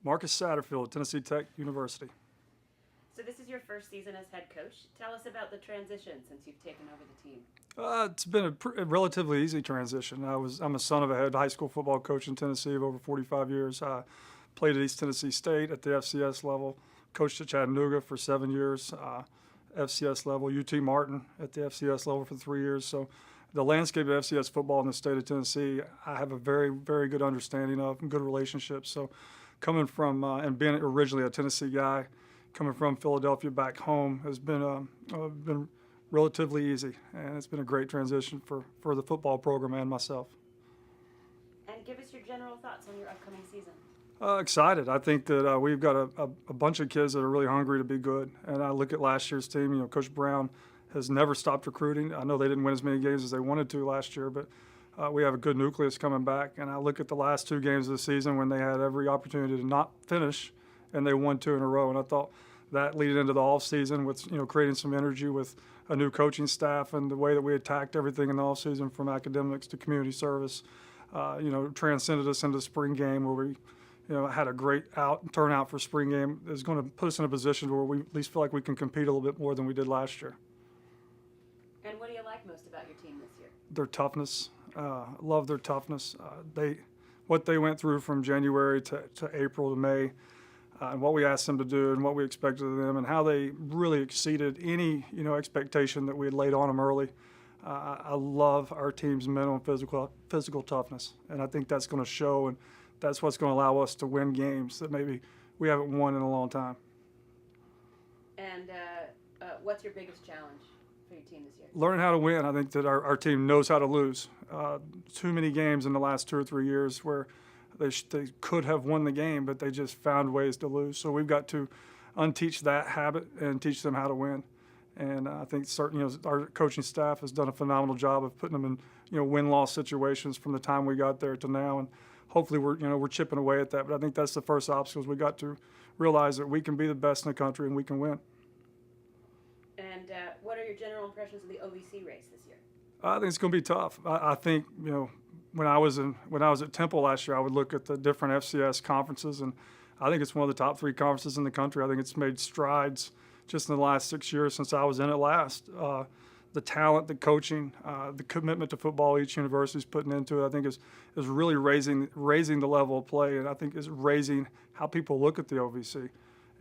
Marcus Satterfield, Tennessee Tech University. So this is your first season as head coach. Tell us about the transition since you've taken over the team. It's been a relatively easy transition. I'm a son of a head high school football coach in Tennessee of over 45 years. I played at East Tennessee State at the FCS level, coached at Chattanooga for 7 years, FCS level, UT Martin at the FCS level for 3 years. So the landscape of FCS football in the state of Tennessee, I have a very, very good understanding of and good relationships. So coming from and being originally a Tennessee guy, coming from Philadelphia back home has been relatively easy, and it's been a great transition for the football program and myself. And give us your general thoughts on your upcoming season. Excited. I think that we've got a bunch of kids that are really hungry to be good. And I look at last year's team. Coach Brown has never stopped recruiting. I know they didn't win as many games as they wanted to last year, but we have a good nucleus coming back. And I look at the last 2 games of the season when they had every opportunity to not finish, and they won 2 in a row. And I thought that leading into the offseason with creating some energy with a new coaching staff and the way that we attacked everything in the offseason from academics to community service, transcended us into the spring game where we had a great turnout for spring game is going to put us in a position where we at least feel like we can compete a little bit more than we did last year. And what do you like most about your team this year? Their toughness. Love their toughness. What they went through from January to April to May, and what we asked them to do and what we expected of them and how they really exceeded any expectation that we had laid on them early. I love our team's mental and physical toughness, and I think that's going to show, and that's what's going to allow us to win games that maybe we haven't won in a long time. And what's your biggest challenge for your team this year? Learning how to win. I think that our team knows how to lose. Too many games in the last 2 or 3 years where they could have won the game, but they just found ways to lose. So we've got to unteach that habit and teach them how to win. And I think certainly our coaching staff has done a phenomenal job of putting them in win-loss situations from the time we got there to now. And hopefully we're chipping away at that. But I think that's the first obstacle. We got to realize that we can be the best in the country and we can win. And what are your general impressions of the OVC race this year? I think it's going to be tough. I think when I was at Temple last year, I would look at the different FCS conferences, and I think it's one of the top 3 conferences in the country. I think it's made strides just in the last 6 years since I was in it last. The talent, the coaching, the commitment to football each university is putting into it, I think is really raising the level of play, and I think is raising how people look at the OVC.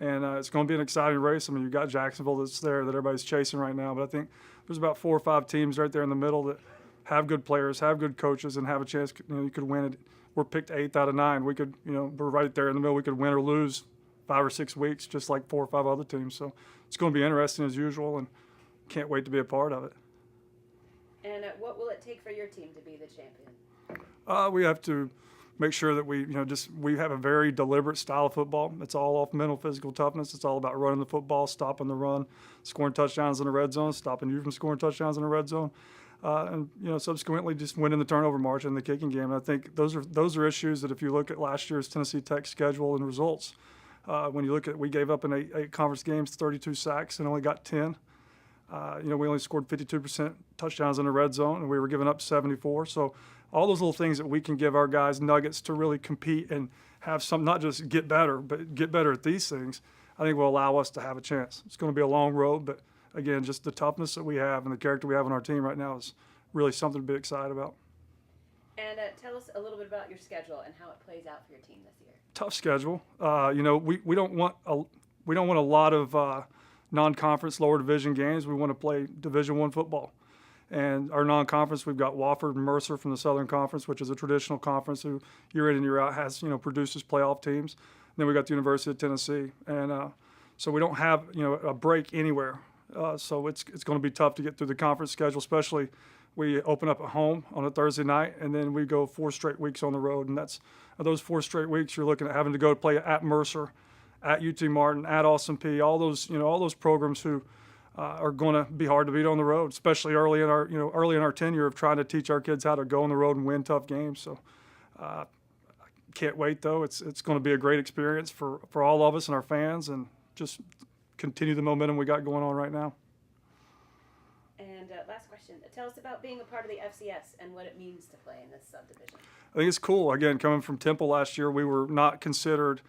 And it's going to be an exciting race. I mean, you've got Jacksonville that's there that everybody's chasing right now, but I think there's about 4 or 5 teams right there in the middle that have good players, have good coaches, and have a chance. You could win it. We're picked 8th out of 9. We could, we're right there in the middle. We could win or lose 5 or 6 weeks, just like 4 or 5 other teams. So it's going to be interesting as usual, and can't wait to be a part of it. And what will it take for your team to be the champion? We have to make sure that we have a very deliberate style of football. It's all off mental, physical toughness. It's all about running the football, stopping the run, scoring touchdowns in the red zone, stopping you from scoring touchdowns in the red zone, and subsequently just winning the turnover margin in the kicking game. And I think those are issues that if you look at last year's Tennessee Tech schedule and results, when you look at we gave up in 8 conference games 32 sacks and only got 10. We only scored 52% touchdowns in the red zone, and we were giving up 74. So all those little things that we can give our guys nuggets to really compete and have some, not just get better, but get better at these things, I think will allow us to have a chance. It's going to be a long road, but again, just the toughness that we have and the character we have on our team right now is really something to be excited about. And tell us a little bit about your schedule and how it plays out for your team this year. Tough schedule. We don't want a lot of non-conference lower division games. We want to play Division I football. And our non-conference, we've got Wofford and Mercer from the Southern Conference, which is a traditional conference who year in and year out has, produces playoff teams. And then we got the University of Tennessee. And so we don't have, a break anywhere. So it's going to be tough to get through the conference schedule, especially we open up at home on a Thursday night, and then we go 4 straight weeks on the road. And that's those 4 straight weeks you're looking at having to go play at Mercer, at UT Martin, at Austin Peay, all those programs who are going to be hard to beat on the road, especially early in our tenure of trying to teach our kids how to go on the road and win tough games. So I can't wait, though. It's going to be a great experience for all of us and our fans, and just continue the momentum we got going on right now. And last question, tell us about being a part of the FCS and what it means to play in this subdivision. I think it's cool. Again, coming from Temple last year, we were not considered,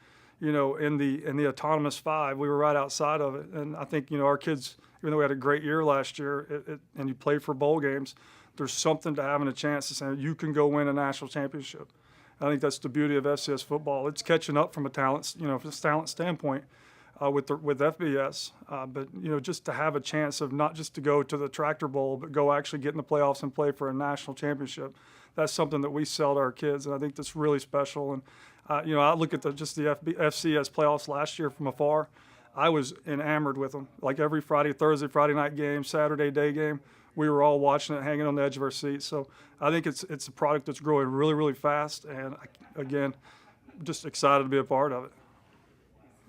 in the autonomous 5. We were right outside of it. And I think, our kids, even though we had a great year last year and you play for bowl games, there's something to having a chance to say you can go win a national championship. I think that's the beauty of FCS football. It's catching up from a talent standpoint with FBS. But, just to have a chance of not just to go to the Tractor Bowl, but go actually get in the playoffs and play for a national championship. That's something that we sell to our kids, and I think that's really special. And, I look at the FCS playoffs last year from afar. I was enamored with them. Like every Thursday, Friday night game, Saturday day game, we were all watching it, hanging on the edge of our seats. So I think it's a product that's growing really, really fast. And, again, just excited to be a part of it.